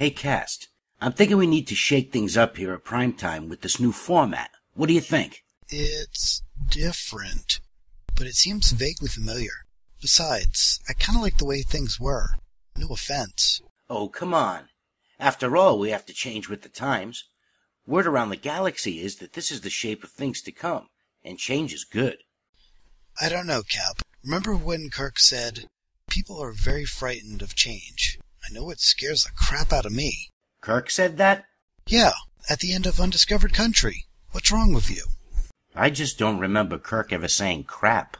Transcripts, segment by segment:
Hey, Cast, I'm thinking we need to shake things up here at Primetime with this new format. What do you think? It's different, but it seems vaguely familiar. Besides, I kind of like the way things were. No offense. Oh, come on. After all, we have to change with the times. Word around the galaxy is that this is the shape of things to come, and change is good. I don't know, Cap. Remember when Kirk said, "People are very frightened of change. I know it scares the crap out of me." Kirk said that? Yeah, at the end of Undiscovered Country. What's wrong with you? I just don't remember Kirk ever saying crap.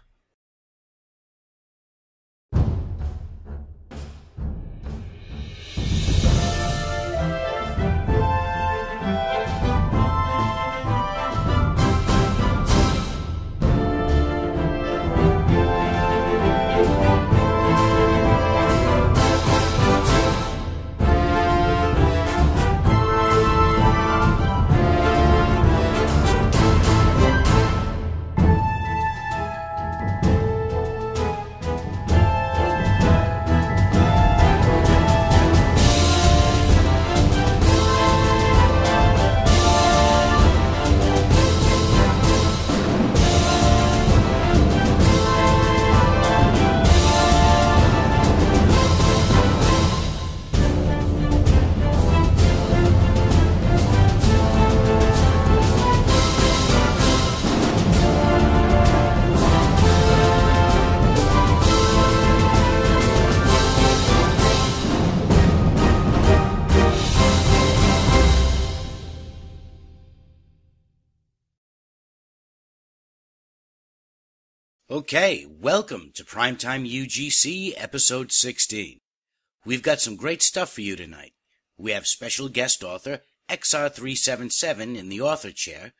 Okay, welcome to PrimetimeUGC Episode 16. We've got some great stuff for you tonight. We have special guest author XR377 in the author chair,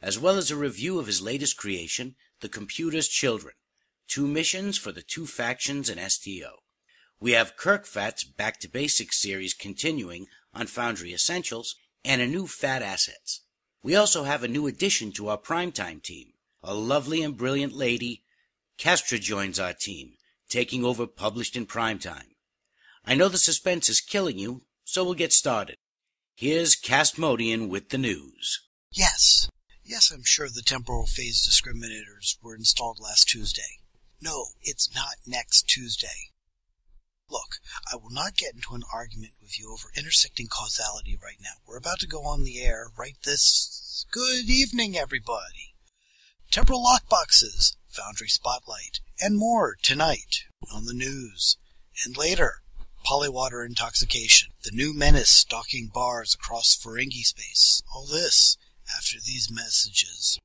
as well as a review of his latest creation, The Computer's Children, 2 missions for the 2 factions in STO. We have Kirkfat's Back to Basics series continuing on Foundry Essentials, and a new Phat assets. We also have a new addition to our Primetime team, a lovely and brilliant lady. Kestra joins our team, taking over Published in Primetime. I know the suspense is killing you, so we'll get started. Here's Castmodian with the news. Yes, I'm sure the temporal phase discriminators were installed last Tuesday. No, it's not next Tuesday. Look, I will not get into an argument with you over intersecting causality right now. We're about to go on the air right this... Good evening, everybody. Temporal lockboxes, Foundry Spotlight, and more tonight on the news. And later, polywater intoxication, the new menace stalking bars across Ferengi space. All this after these messages.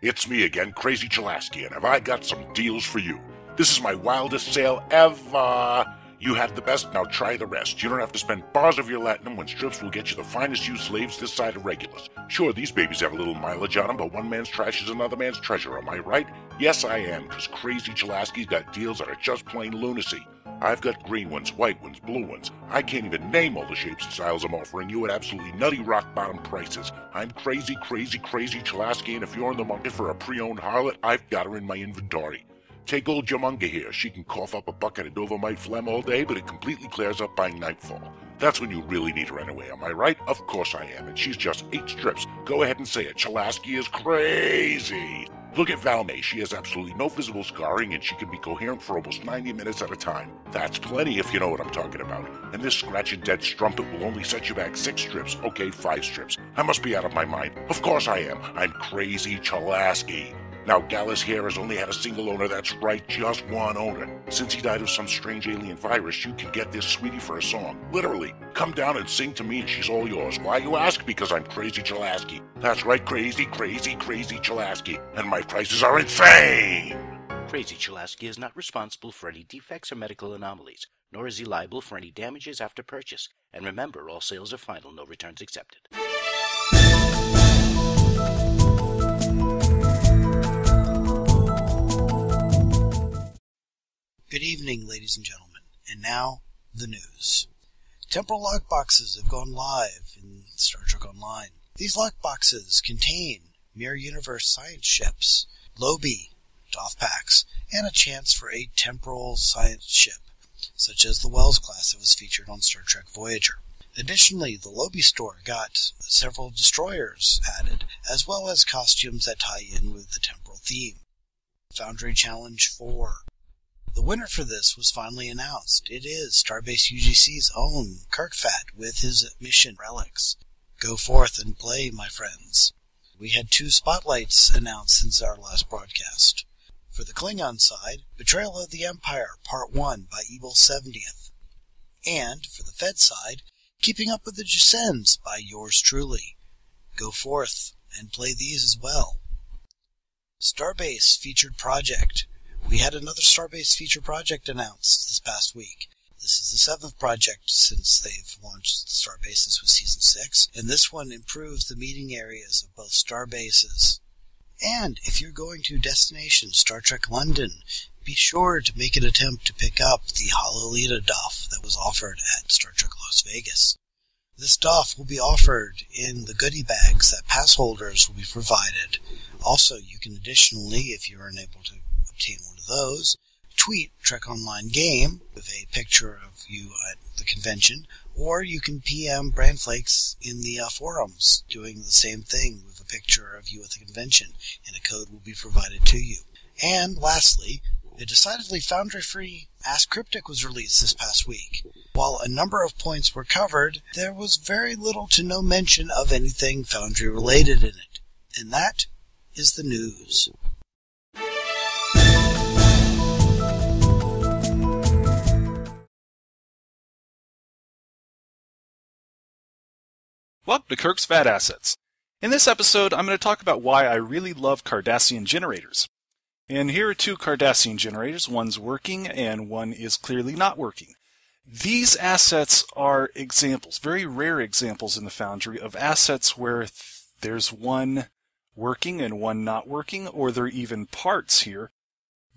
It's me again, Crazy Chalaski, and have I got some deals for you. This is my wildest sale ever. You had the best, now try the rest. You don't have to spend bars of your latinum when strips will get you the finest used slaves this side of Regulus. Sure, these babies have a little mileage on them, but one man's trash is another man's treasure, am I right? Yes, I am, because Crazy Chalaski's got deals that are just plain lunacy. I've got green ones, white ones, blue ones. I can't even name all the shapes and styles I'm offering you at absolutely nutty rock-bottom prices. I'm Crazy Chalaski, and if you're in the market for a pre-owned harlot, I've got her in my inventory. Take old Jamunga here. She can cough up a bucket of Dovamite phlegm all day, but it completely clears up by nightfall. That's when you really need her anyway, am I right? Of course I am, and she's just 8 strips. Go ahead and say it. Chalaski is crazy. Look at Valmay. She has absolutely no visible scarring, and she can be coherent for almost 90 minutes at a time. That's plenty if you know what I'm talking about. And this scratch-and-dead strumpet will only set you back 6 strips. Okay, 5 strips. I must be out of my mind. Of course I am. I'm Crazy Chalaski. Now, Gallus here has only had a single owner. That's right, just one owner. Since he died of some strange alien virus, you can get this sweetie for a song. Literally. Come down and sing to me and she's all yours. Why, you ask? Because I'm Crazy Chalaski. That's right, Crazy Chalaski. And my prices are insane! Crazy Chalaski is not responsible for any defects or medical anomalies, nor is he liable for any damages after purchase. And remember, all sales are final, no returns accepted. Good evening, ladies and gentlemen. And now, the news. Temporal lockboxes have gone live in Star Trek Online. These lockboxes contain Mirror Universe science ships, Lobi, Doth packs, and a chance for a temporal science ship. such as the Wells class that was featured on Star Trek Voyager. Additionally, the Lobby store got several destroyers added, as well as costumes that tie in with the temporal theme. Foundry Challenge 4. The winner for this was finally announced. It is Starbase UGC's own Kirkfat with his mission RELICS. Go forth and play, my friends. We had 2 spotlights announced since our last broadcast. For the Klingon side, Betrayal of the Empire Part 1 by Evil 70th. And for the Fed side, Keeping Up with the Gisens by yours truly. Go forth and play these as well. Starbase Featured Project. We had another Starbase Featured Project announced this past week. This is the 7th project since they've launched Starbases with Season 6, and this one improves the meeting areas of both Starbases. And if you're going to Destination Star Trek London, be sure to make an attempt to pick up the Hololita Duff that was offered at Star Trek Las Vegas. This Duff will be offered in the goodie bags that pass holders will be provided. Also, you can additionally, if you are unable to obtain one of those, tweet Trek Online Game with a picture of you at the convention, or you can PM Brandflakes in the forums doing the same thing with a picture of you at the convention, and a code will be provided to you. And lastly, a decidedly Foundry-free Ask Cryptic was released this past week. While a number of points were covered, there was very little to no mention of anything Foundry-related in it. And that is the news. Welcome to Kirk's Fat Assets. In this episode, I'm going to talk about why I really love Cardassian generators. And here are 2 Cardassian generators. One's working and one is clearly not working. These assets are examples, very rare examples in the Foundry, of assets where there's one working and one not working, or there are even parts here,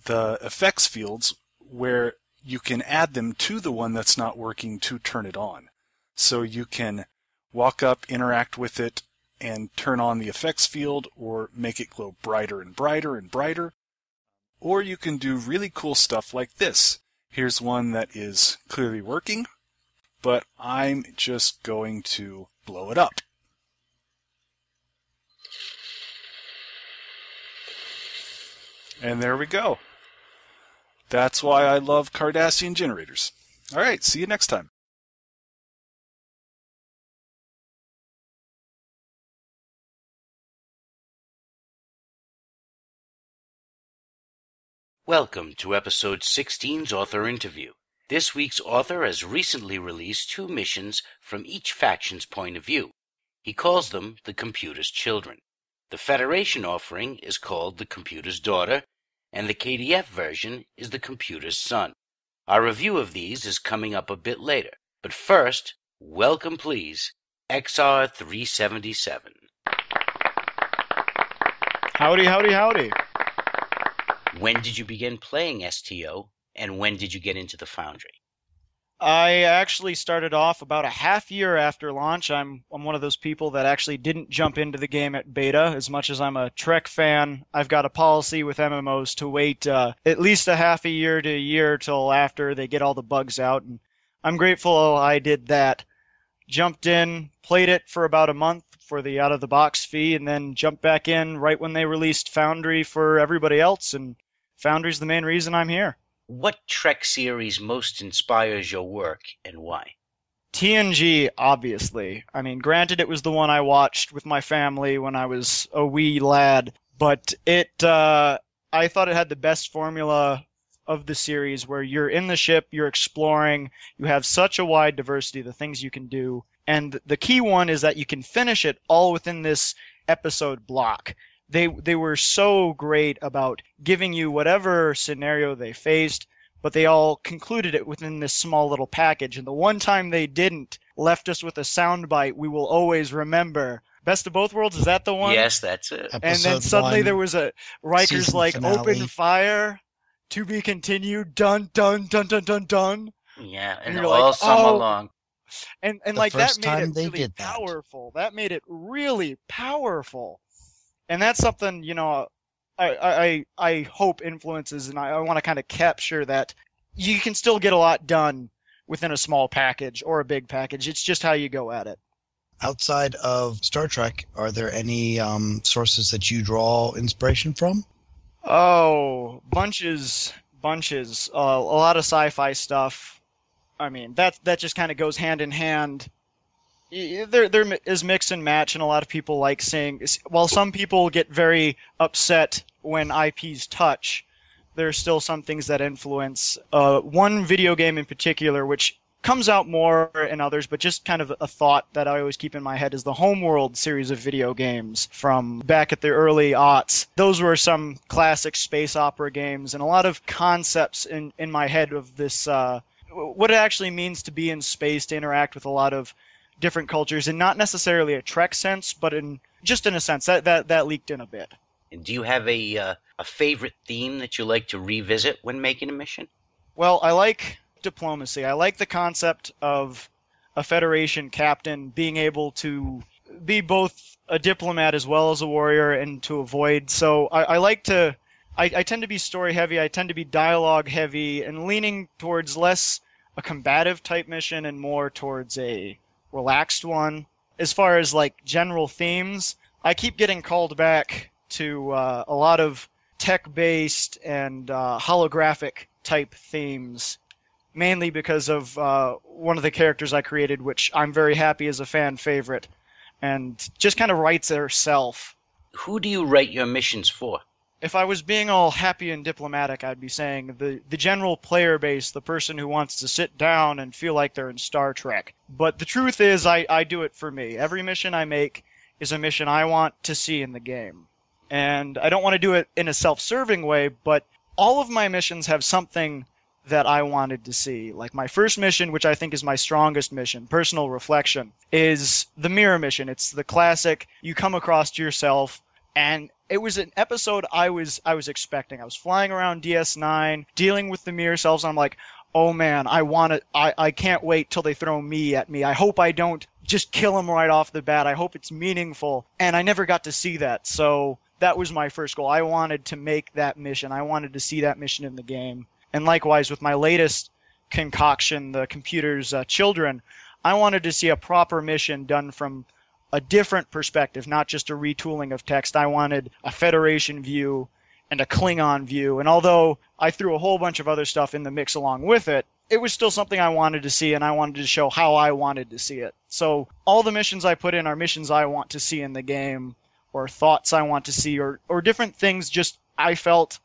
the effects fields, where you can add them to the one that's not working to turn it on. So you can walk up, interact with it, and turn on the effects field, or make it glow brighter and brighter and brighter. Or you can do really cool stuff like this. Here's one that is clearly working, but I'm just going to blow it up. And there we go. That's why I love Cardassian generators. Alright, see you next time. Welcome to Episode 16's author interview. This week's author has recently released 2 missions from each faction's point of view. He calls them the Computer's Children. The Federation offering is called the Computer's Daughter, and the KDF version is the Computer's Son. Our review of these is coming up a bit later, but first, welcome please, XR377. Howdy, howdy, howdy. When did you begin playing STO, and when did you get into the Foundry? I actually started off about a half year after launch. I'm one of those people that actually didn't jump into the game at beta. As much as I'm a Trek fan, I've got a policy with MMOs to wait at least a half a year to a year till after they get all the bugs out, and I'm grateful I did that. Jumped in, played it for about a month for the out-of-the-box fee, and then jumped back in right when they released Foundry for everybody else, and Foundry's the main reason I'm here. What Trek series most inspires your work, and why? TNG, obviously. I mean, granted, it was the one I watched with my family when I was a wee lad, but I thought it had the best formula of the series, where you're in the ship, you're exploring, you have such a wide diversity of the things you can do, and the key one is that you can finish it all within this episode block. They were so great about giving you whatever scenario they faced, but they all concluded it within this small little package, and the one time they didn't, left us with a soundbite we will always remember. Best of Both Worlds, is that the one? Yes, that's it. And then suddenly there was a Riker's like, finale. Open fire, to be continued, dun, dun, dun, dun, dun, dun. Yeah, and you're all like, summer oh. long. And The like that first made time it they really did that. powerful. That made it really powerful. And that's something, I hope influences, and I want to kind of capture that you can still get a lot done within a small package or a big package. It's just how you go at it. Outside of Star Trek, are there any sources that you draw inspiration from? Oh, bunches. A lot of sci-fi stuff. I mean, that just kind of goes hand in hand. There is mix and match, and a lot of people like saying, while some people get very upset when IPs touch, there are still some things that influence. One video game in particular, which comes out more in others, but just kind of a thought that I always keep in my head, is the Homeworld series of video games from back at the early aughts. Those were some classic space opera games, and a lot of concepts in my head of this, what it actually means to be in space, to interact with a lot of different cultures, and not necessarily a Trek sense, but in a sense that leaked in a bit. And do you have a favorite theme that you like to revisit when making a mission? Well, I like diplomacy. I like the concept of a Federation captain being able to be both a diplomat as well as a warrior and to avoid. So I tend to be story heavy, I tend to be dialogue heavy, and leaning towards less a combative type mission and more towards a relaxed one. As far as like general themes, I keep getting called back to a lot of tech-based and holographic type themes, mainly because of one of the characters I created, which I'm very happy is a fan favorite, and just kind of writes herself. Who do you write your missions for? If I was being all happy and diplomatic, I'd be saying the general player base, the person who wants to sit down and feel like they're in Star Trek. But the truth is, I do it for me. Every mission I make is a mission I want to see in the game. And I don't want to do it in a self-serving way, but all of my missions have something that I wanted to see. Like my first mission, which I think is my strongest mission, Personal Reflection, is the mirror mission. It's the classic, you come across to yourself, and it was an episode I was expecting. I was flying around DS9, dealing with the mirror selves, and I'm like, oh man, I can't wait till they throw me at me. I hope I don't just kill them right off the bat. I hope it's meaningful. And I never got to see that, so that was my first goal. I wanted to make that mission. I wanted to see that mission in the game. And likewise, with my latest concoction, the computer's children, I wanted to see a proper mission done from a different perspective, not just a retooling of text. I wanted a Federation view and a Klingon view. And although I threw a whole bunch of other stuff in the mix along with it, it was still something I wanted to see, and I wanted to show how I wanted to see it. So all the missions I put in are missions I want to see in the game, or thoughts I want to see, or different things just I felt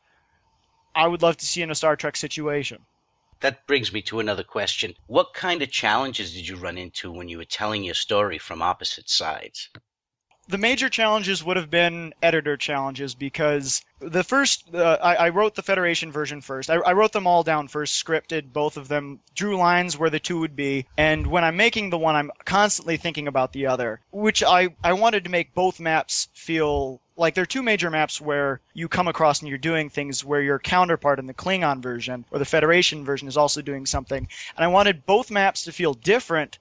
I would love to see in a Star Trek situation. That brings me to another question. What kind of challenges did you run into when you were telling your story from opposite sides? The major challenges would have been editor challenges, because the first, I wrote the Federation version first. I wrote them all down first, scripted both of them, drew lines where the two would be, and when I'm making the one, I'm constantly thinking about the other, which I wanted to make both maps feel like they're two major maps where you come across and you're doing things where your counterpart in the Klingon version or the Federation version is also doing something. And I wanted both maps to feel different,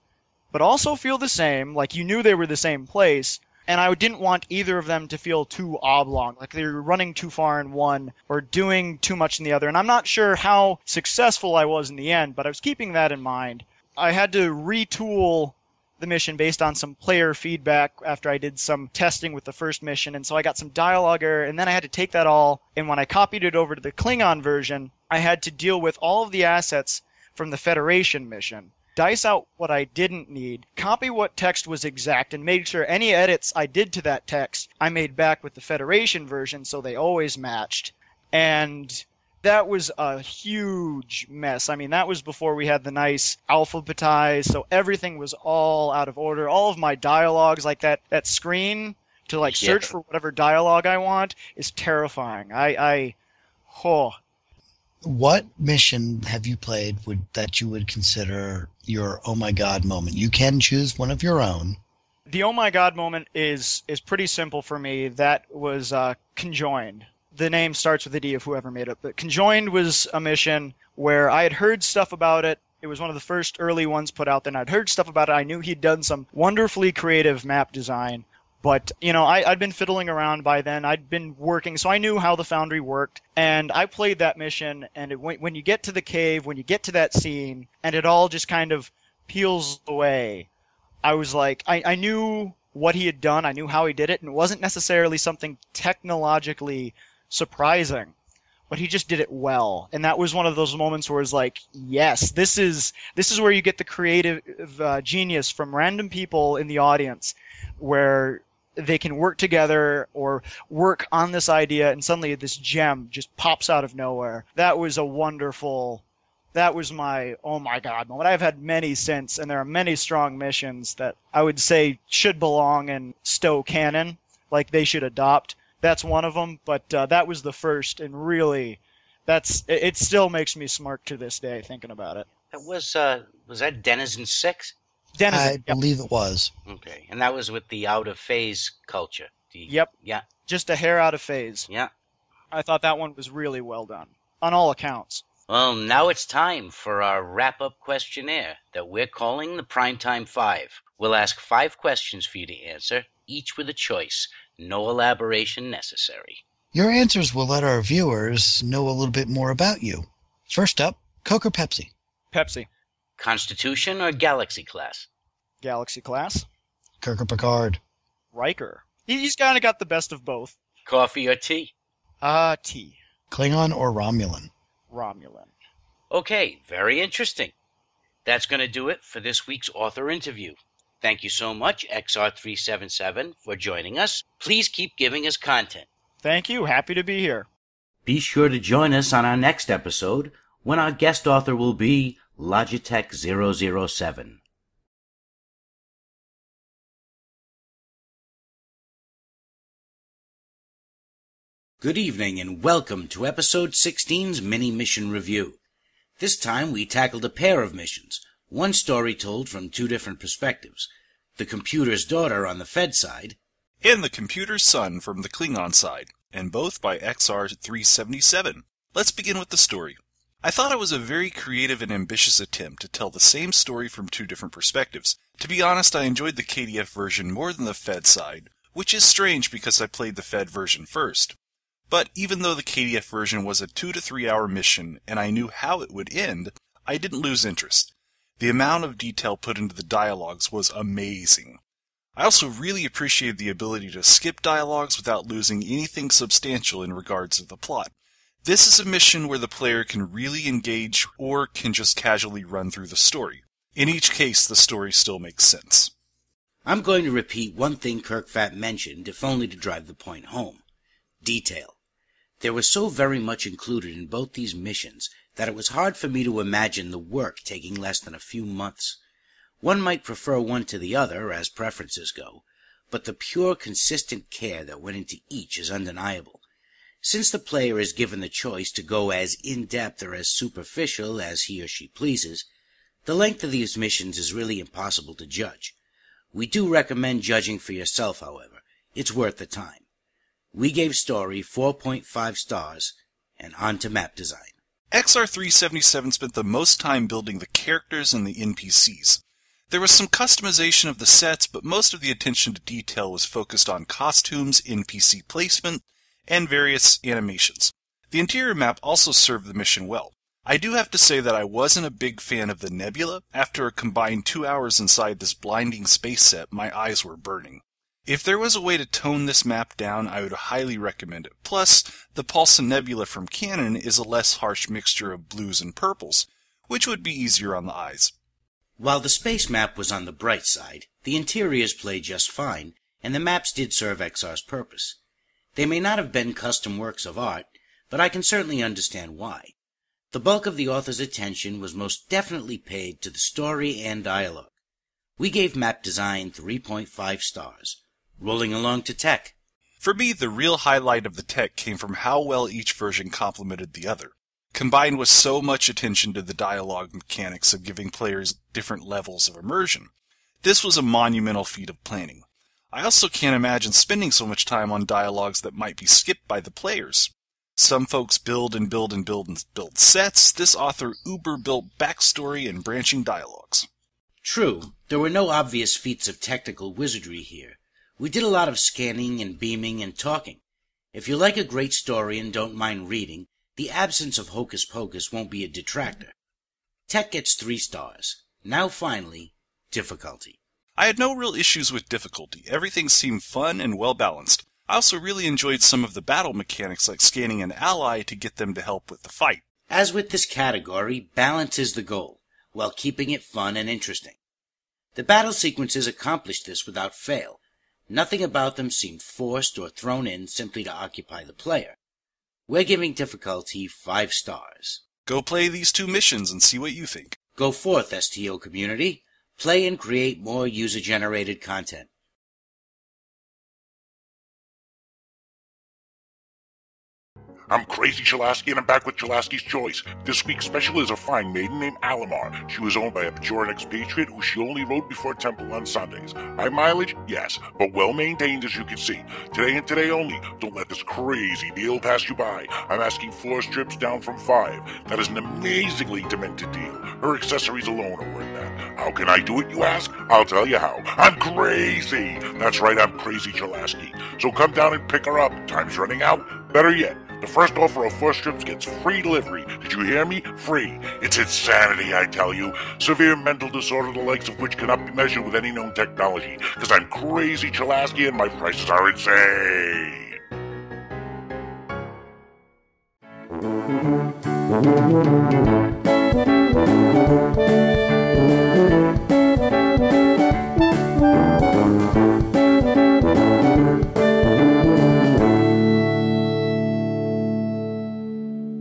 but also feel the same, like you knew they were the same place. And I didn't want either of them to feel too oblong, like they were running too far in one or doing too much in the other. And I'm not sure how successful I was in the end, but I was keeping that in mind. I had to retool the mission based on some player feedback after I did some testing with the first mission, and so I got some dialogue error, and then I had to take that all, and when I copied it over to the Klingon version, I had to deal with all of the assets from the Federation mission, dice out what I didn't need, copy what text was exact, and make sure any edits I did to that text I made back with the Federation version so they always matched. And that was a huge mess. I mean, that was before we had the nice alphabetize, so everything was all out of order. All of my dialogues, like that screen to like search for whatever dialogue I want, is terrifying. What mission have you played that you would consider your oh my god moment? You can choose one of your own. The oh my god moment is pretty simple for me. That was Conjoined. The name starts with a D of whoever made it. But Conjoined was a mission where I had heard stuff about it. It was one of the first early ones put out there, and I'd heard stuff about it. I knew he'd done some wonderfully creative map design, But, I'd been fiddling around by then. I'd been working, so I knew how the Foundry worked. And I played that mission, and when you get to the cave, when you get to that scene, and it all just kind of peels away, I was like, I knew what he had done. I knew how he did it, and it wasn't necessarily something technologically surprising. But he just did it well. And that was one of those moments where it's like, yes, this is where you get the creative genius from random people in the audience, where they can work together or work on this idea, and suddenly this gem just pops out of nowhere. That was my oh my god moment. I've had many since, and there are many strong missions that I would say should belong in Stowe canon, like they should adopt. That's one of them, but that was the first, and really, it still makes me smirk to this day thinking about it. That was that Denizen 6? I believe it was. Okay, and that was with the out-of-phase culture. Yep. Yeah. Just a hair out of phase. Yeah. I thought that one was really well done, on all accounts. Well, now it's time for our wrap-up questionnaire that we're calling the Primetime 5. We'll ask 5 questions for you to answer, each with a choice. No elaboration necessary. Your answers will let our viewers know a little bit more about you. First up, Coke or Pepsi? Pepsi. Constitution or Galaxy class? Galaxy class. Kirk or Picard? Riker. He's kind of got the best of both. Coffee or tea? Tea. Klingon or Romulan? Romulan. Okay, very interesting. That's going to do it for this week's author interview. Thank you so much, XR377, for joining us. Please keep giving us content. Thank you. Happy to be here. Be sure to join us on our next episode, when our guest author will be Logitech 007. Good evening and welcome to Episode 16's Mini-Mission Review. This time we tackled a pair of missions, one story told from 2 different perspectives. The computer's daughter on the Fed side, and the computer's son from the Klingon side, and both by XR377. Let's begin with the story. I thought it was a very creative and ambitious attempt to tell the same story from 2 different perspectives. To be honest, I enjoyed the KDF version more than the Fed side, which is strange because I played the Fed version first. But even though the KDF version was a 2 to 3 hour mission and I knew how it would end, I didn't lose interest. The amount of detail put into the dialogues was amazing. I also really appreciated the ability to skip dialogues without losing anything substantial in regards to the plot. This is a mission where the player can really engage or can just casually run through the story. In each case, the story still makes sense. I'm going to repeat one thing Kirkfat mentioned, if only to drive the point home. Detail. There was so very much included in both these missions that it was hard for me to imagine the work taking less than a few months. One might prefer one to the other, as preferences go, but the pure, consistent care that went into each is undeniable. Since the player is given the choice to go as in-depth or as superficial as he or she pleases, the length of these missions is really impossible to judge. We do recommend judging for yourself, however. It's worth the time. We gave story 4.5 stars, and on to map design. XR377 spent the most time building the characters and the NPCs. There was some customization of the sets, but most of the attention to detail was focused on costumes, NPC placement, and various animations. The interior map also served the mission well. I do have to say that I wasn't a big fan of the nebula. After a combined 2 hours inside this blinding space set, my eyes were burning. If there was a way to tone this map down, I would highly recommend it. Plus, the Paulson Nebula from canon is a less harsh mixture of blues and purples, which would be easier on the eyes. While the space map was on the bright side, the interiors played just fine, and the maps did serve XR's purpose. They may not have been custom works of art, but I can certainly understand why. The bulk of the author's attention was most definitely paid to the story and dialogue. We gave map design 3.5 stars. Rolling along to tech. For me, the real highlight of the tech came from how well each version complemented the other, combined with so much attention to the dialogue mechanics of giving players different levels of immersion. This was a monumental feat of planning. I also can't imagine spending so much time on dialogues that might be skipped by the players. Some folks build and build and build and build sets. This author uber-built backstory and branching dialogues. True, there were no obvious feats of technical wizardry here. We did a lot of scanning and beaming and talking. If you like a great story and don't mind reading, the absence of hocus pocus won't be a detractor. Tech gets 3 stars. Now finally, difficulty. I had no real issues with difficulty. Everything seemed fun and well balanced. I also really enjoyed some of the battle mechanics like scanning an ally to get them to help with the fight. As with this category, balance is the goal, while keeping it fun and interesting. The battle sequences accomplished this without fail. Nothing about them seemed forced or thrown in simply to occupy the player. We're giving difficulty 5 stars. Go play these 2 missions and see what you think. Go forth, STO community. Play and create more user-generated content. I'm Crazy Chulaski, and I'm back with Chulaski's Choice. This week's special is a fine maiden named Alamar. She was owned by a Bajoran expatriate who she only rode before temple on Sundays. High mileage? Yes, but well maintained as you can see. Today and today only. Don't let this crazy deal pass you by. I'm asking 4 strips down from 5. That is an amazingly demented deal. Her accessories alone are worth that. How can I do it, you ask? I'll tell you how. I'm crazy! That's right, I'm Crazy Chulaski. So come down and pick her up. Time's running out. Better yet, the first offer of 4 strips gets free delivery. Did you hear me? Free. It's insanity, I tell you. Severe mental disorder the likes of which cannot be measured with any known technology. Because I'm Crazy Chulaski and my prices are insane.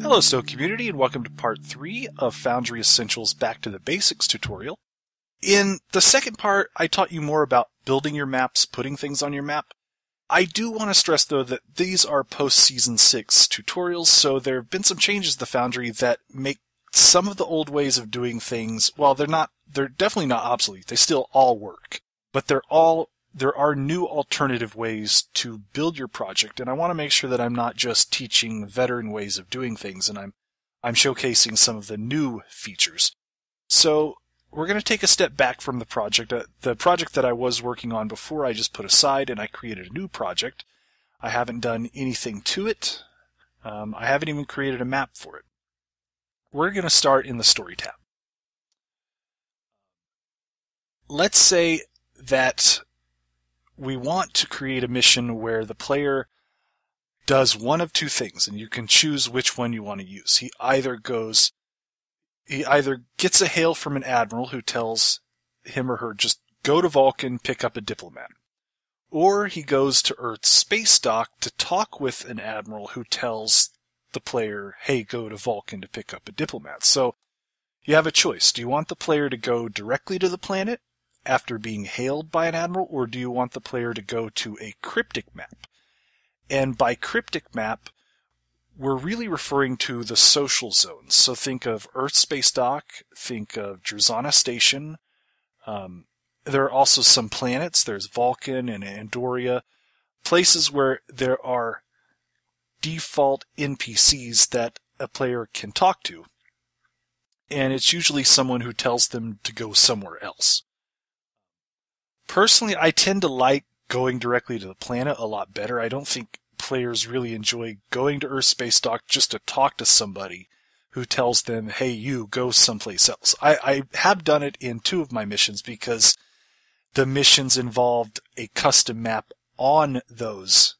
Hello STO community, and welcome to part 3 of Foundry Essentials Back to the Basics tutorial. In the second part, I taught you more about building your maps, putting things on your map. I do want to stress though that these are post-season 6 tutorials, so there have been some changes to the Foundry that make some of the old ways of doing things, well, they're definitely not obsolete, they still all work, but there are new alternative ways to build your project, and I want to make sure that I'm not just teaching veteran ways of doing things, and I'm showcasing some of the new features. So we're going to take a step back from the project. The project that I was working on before I just put aside, and I created a new project. I haven't done anything to it. I haven't even created a map for it. We're going to start in the Story tab. Let's say that we want to create a mission where the player does one of 2 things, and you can choose which one you want to use. He either gets a hail from an admiral who tells him or her, just go to Vulcan, pick up a diplomat. Or he goes to Earth's space dock to talk with an admiral who tells the player, hey, go to Vulcan to pick up a diplomat. So you have a choice. Do you want the player to go directly to the planet after being hailed by an admiral, or do you want the player to go to a cryptic map? And by cryptic map, we're really referring to the social zones. So think of Earth Space Dock, think of Druzana Station. There are also some planets. There's Vulcan and Andoria, places where there are default NPCs that a player can talk to. And it's usually someone who tells them to go somewhere else. Personally, I tend to like going directly to the planet a lot better. I don't think players really enjoy going to Earth Space Dock just to talk to somebody who tells them, hey, you, go someplace else. I have done it in 2 of my missions because the missions involved a custom map on those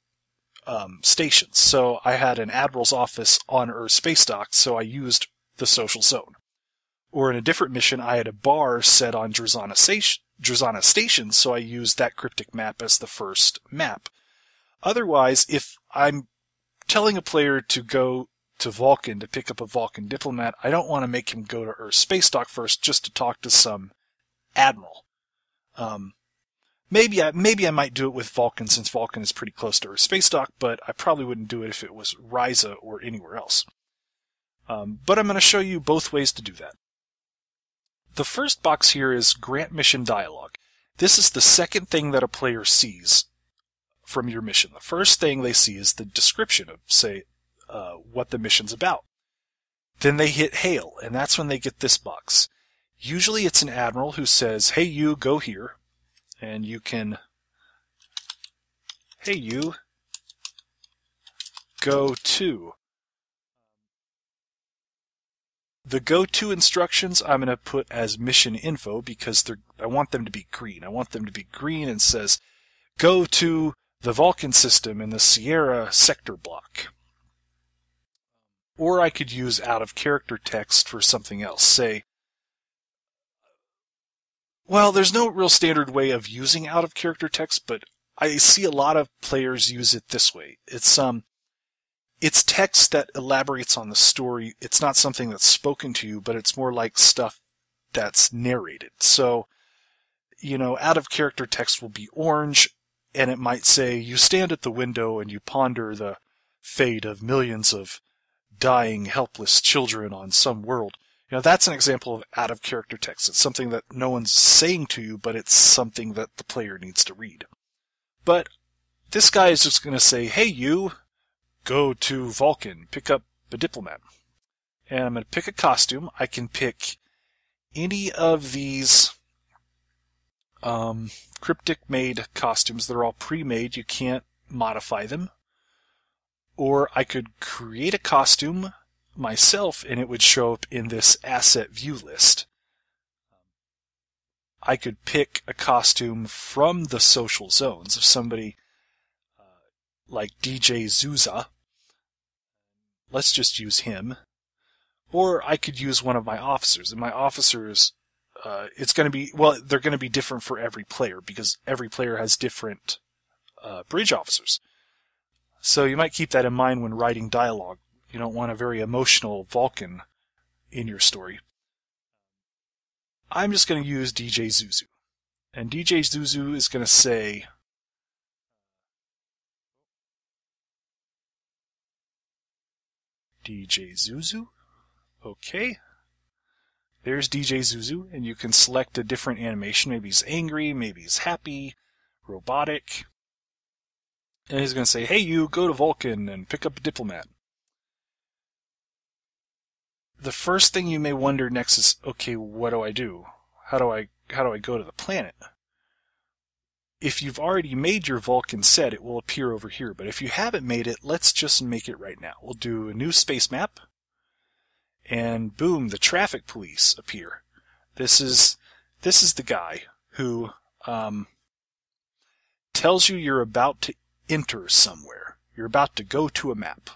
stations. So I had an admiral's office on Earth Space Dock, so I used the social zone. Or in a different mission, I had a bar set on Druzana Station, so I used that cryptic map as the first map. Otherwise, if I'm telling a player to go to Vulcan to pick up a Vulcan diplomat, I don't want to make him go to Earth Space Dock first just to talk to some admiral. Maybe I might do it with Vulcan, since Vulcan is pretty close to Earth Space Dock, but I probably wouldn't do it if it was Ryza or anywhere else. But I'm going to show you both ways to do that. The first box here is Grant Mission Dialogue. This is the second thing that a player sees from your mission. The first thing they see is the description of, say, what the mission's about. Then they hit Hail, and that's when they get this box. Usually it's an admiral who says, hey, you, go here. And you can hey you, go to. The go-to instructions I'm going to put as mission info because I want them to be green. I want them to be green and says, go to the Vulcan system in the Sierra sector block. Or I could use out-of-character text for something else. Say, well, there's no real standard way of using out-of-character text, but I see a lot of players use it this way. It's text that elaborates on the story. It's not something that's spoken to you, but it's more like stuff that's narrated. So, out-of-character text will be orange, and it might say, you stand at the window and you ponder the fate of millions of dying, helpless children on some world. That's an example of out-of-character text. It's something that no one's saying to you, but it's something that the player needs to read. But this guy is just going to say, hey, you, go to Vulcan, pick up a diplomat. And I'm going to pick a costume. I can pick any of these cryptic-made costumes. They're all pre-made. You can't modify them. Or I could create a costume myself, and it would show up in this asset view list. I could pick a costume from the social zones of somebody like DJ Zuza. Let's just use him. Or I could use one of my officers. And my officers, they're going to be different for every player because every player has different bridge officers. So you might keep that in mind when writing dialogue. You don't want a very emotional Vulcan in your story. I'm just going to use DJ Zuzu. And DJ Zuzu is going to say, DJ Zuzu. Okay. There's DJ Zuzu, and you can select a different animation. Maybe he's angry, maybe he's happy, robotic. And he's going to say, hey, you, go to Vulcan and pick up a diplomat. The first thing you may wonder next is, okay, what do I do? How do I go to the planet? If you've already made your Vulcan set, it will appear over here. But if you haven't made it, let's just make it right now. We'll do a new space map. And boom, the traffic police appear. This is the guy who tells you you're about to enter somewhere. You're about to go to a map.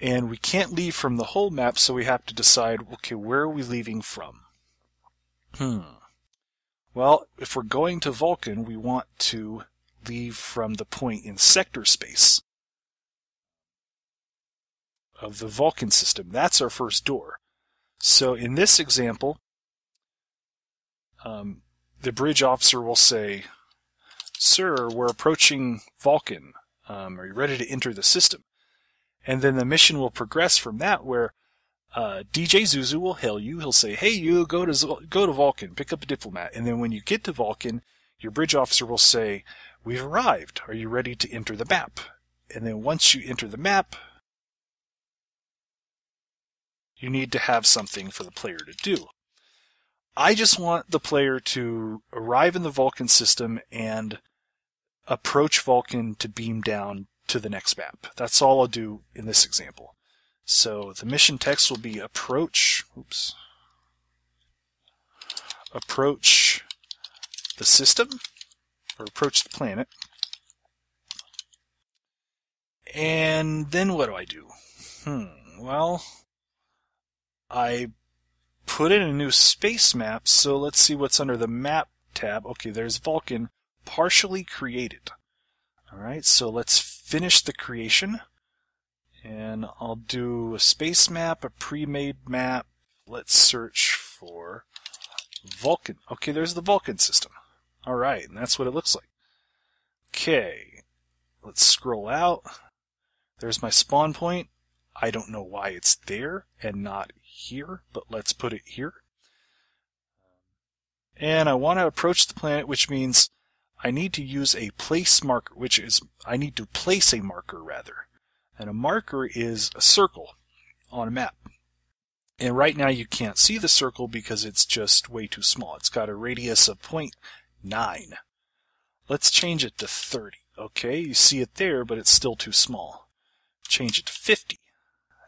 And we can't leave from the whole map, so we have to decide, okay, where are we leaving from? Well, if we're going to Vulcan, we want to leave from the point in sector space of the Vulcan system. That's our first door. So in this example, the bridge officer will say, sir, we're approaching Vulcan. Are you ready to enter the system? And then the mission will progress from that where DJ Zuzu will hail you. He'll say, hey, you, go to Vulcan, pick up a diplomat. And then when you get to Vulcan, your bridge officer will say, we've arrived. Are you ready to enter the map? And then once you enter the map, you need to have something for the player to do. I just want the player to arrive in the Vulcan system and approach Vulcan to beam down to the next map. That's all I'll do in this example. So the mission text will be approach the system, or approach the planet. And then what do I do? Well, I put in a new space map, so let's see what's under the map tab. Okay, there's Vulcan, partially created. Alright, so let's finish the creation. And I'll do a space map, a pre-made map. Let's search for Vulcan. Okay, there's the Vulcan system. Alright, and that's what it looks like. Okay, let's scroll out. There's my spawn point. I don't know why it's there and not here, but let's put it here. And I want to approach the planet, which means I need to use a place marker, I need to place a marker rather. And a marker is a circle on a map. And right now you can't see the circle because it's just way too small. It's got a radius of 0.9. Let's change it to 30. Okay, you see it there, but it's still too small. Change it to 50.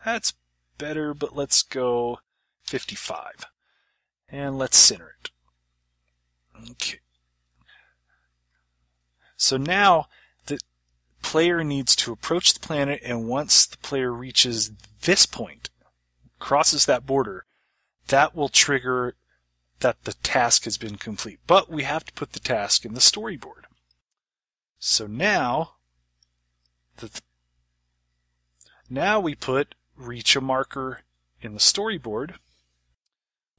That's better, but let's go 55. And let's center it. Okay. So now the player needs to approach the planet, and once the player reaches this point, crosses that border, that will trigger that the task has been complete. But we have to put the task in the storyboard. So now we put reach a marker in the storyboard.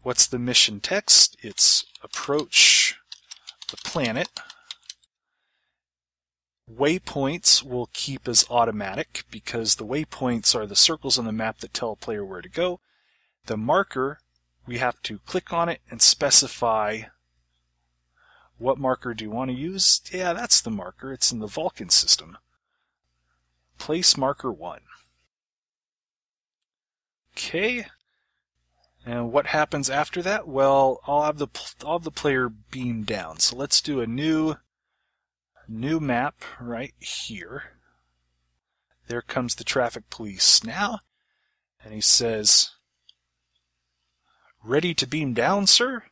What's the mission text? It's approach the planet. Waypoints will keep as automatic because the waypoints are the circles on the map that tell a player where to go. The marker, we have to click on it and specify what marker do you want to use. Yeah, that's the marker. It's in the Vulcan system. Place marker 1. Okay. And what happens after that? Well, I'll have the player beam down. So let's do a new map right here. There comes the traffic police now. And he says, "Ready to beam down, sir?"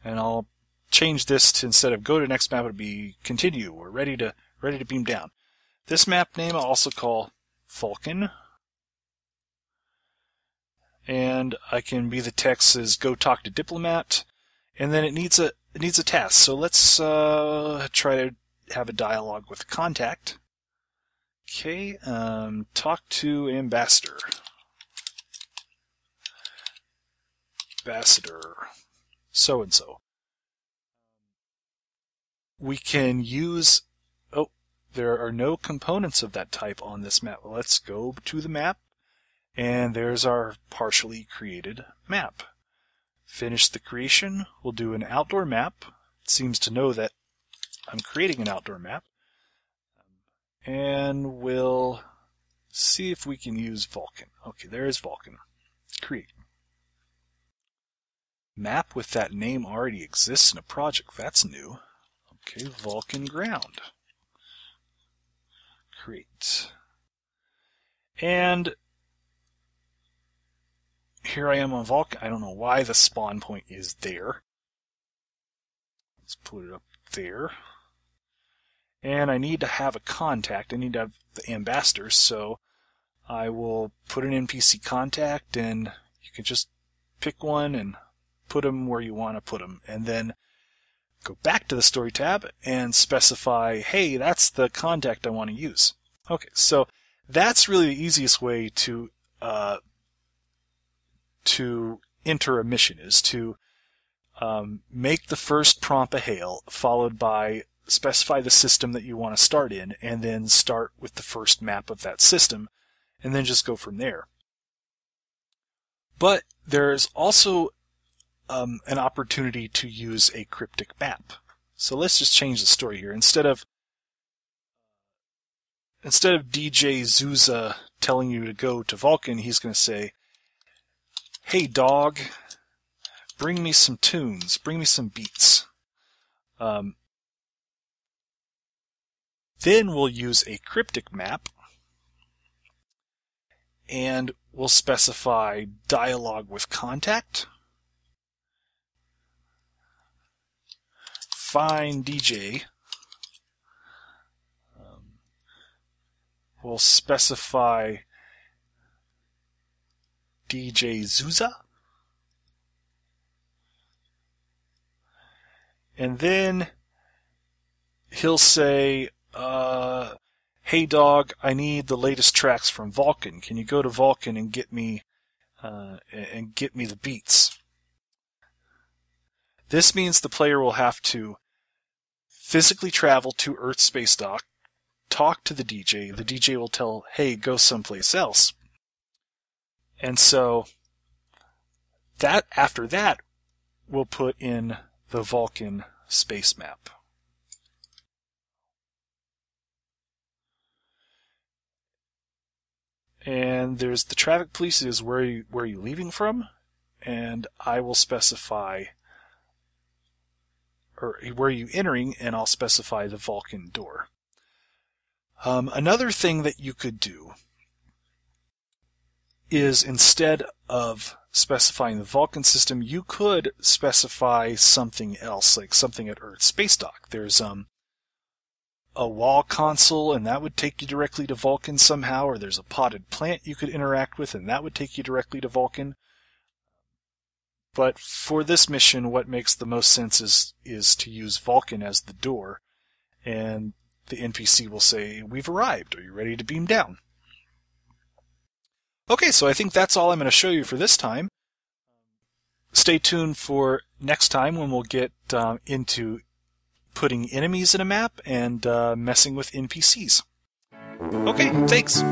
And I'll change this to, instead of go to next map, it would be continue or ready to beam down. This map name I'll also call Vulcan. And I can be the text says go talk to diplomat, and then it needs a task. So let's try to have a dialogue with contact. Okay, talk to ambassador. Ambassador so and so. We can use. Oh, there are no components of that type on this map. Let's go to the map. And there's our partially created map. Finish the creation. We'll do an outdoor map. It seems to know that I'm creating an outdoor map. And we'll see if we can use Vulcan. Okay, there's Vulcan. Create. Map with that name already exists in a project. That's new. Okay, Vulcan ground. Create. And here I am on Vulcan. I don't know why the spawn point is there. Let's put it up there. And I need to have a contact. I need to have the ambassador, so I will put an NPC contact, and you can just pick one and put them where you want to put them. And then go back to the story tab and specify, hey, that's the contact I want to use. Okay, so that's really the easiest way to enter a mission, is to make the first prompt a hail, followed by specify the system that you want to start in, and then start with the first map of that system, and then just go from there. But there's also an opportunity to use a cryptic map. So let's just change the story here. Instead of DJ Zuza telling you to go to Vulcan, he's going to say, "Hey dog, bring me some tunes, bring me some beats." Then we'll use a cryptic map, and we'll specify dialogue with contact. Find DJ. We'll specify DJ Zuza. And then he'll say, "Hey dog, I need the latest tracks from Vulcan. Can you go to Vulcan and get me the beats?" This means the player will have to physically travel to Earth Space Dock, talk to the DJ. The DJ will tell, "Hey, go someplace else." And so that after that, we'll put in the Vulcan space map. And there's the traffic police is where are you leaving from, and I will specify, or where are you entering, and I'll specify the Vulcan door. Another thing that you could do is, instead of specifying the Vulcan system, you could specify something else, like something at Earth. Space Dock. There's a wall console, and that would take you directly to Vulcan somehow, or there's a potted plant you could interact with, and that would take you directly to Vulcan. But for this mission, what makes the most sense is to use Vulcan as the door, and the NPC will say, "We've arrived. Are you ready to beam down?" Okay, so I think that's all I'm going to show you for this time. Stay tuned for next time when we'll get into putting enemies in a map and messing with NPCs. Okay, thanks!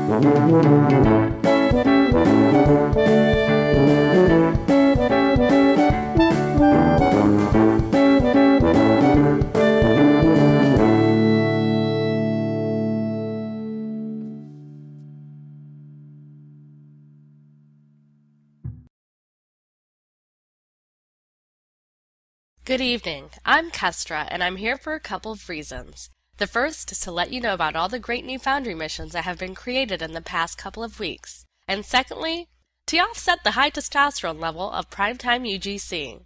Good evening. I'm Kestra, and I'm here for a couple of reasons. The first is to let you know about all the great new Foundry missions that have been created in the past couple of weeks. And secondly, to offset the high testosterone level of PrimetimeUGC.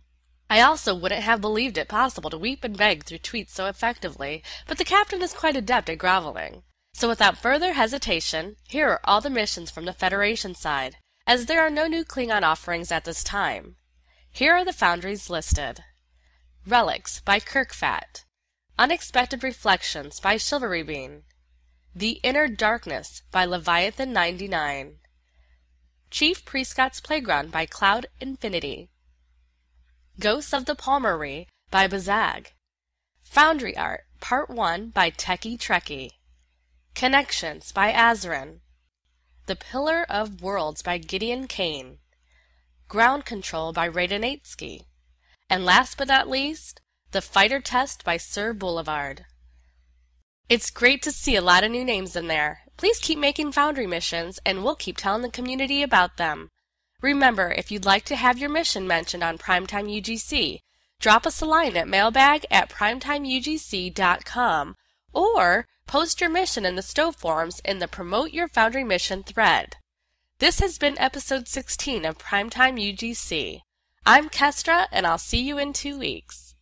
I also wouldn't have believed it possible to weep and beg through tweets so effectively, but the captain is quite adept at groveling. So without further hesitation, here are all the missions from the Federation side, as there are no new Klingon offerings at this time. Here are the Foundries listed. RELICS by Kirkfat, Unexpected Reflections by Chivalry Bean, The Inner Darkness by Leviathan 99, Chief Prescott's Playground by Cloud Infinity, Ghosts of the Palmery by Bazag, Foundry Art Part 1 by Techie Trekkie, Connections by Azarin, The Pillar of Worlds by Gideon Kane, Ground Control by Raidenatsky, and last but not least, The Fighter Test by Sir Boulevard. It's great to see a lot of new names in there. Please keep making Foundry missions, and we'll keep telling the community about them. Remember, if you'd like to have your mission mentioned on PrimetimeUGC, drop us a line at mailbag@PrimetimeUGC.com, or post your mission in the Stowe forums in the Promote Your Foundry Mission thread. This has been episode 16 of PrimetimeUGC. I'm Kestra, and I'll see you in 2 weeks.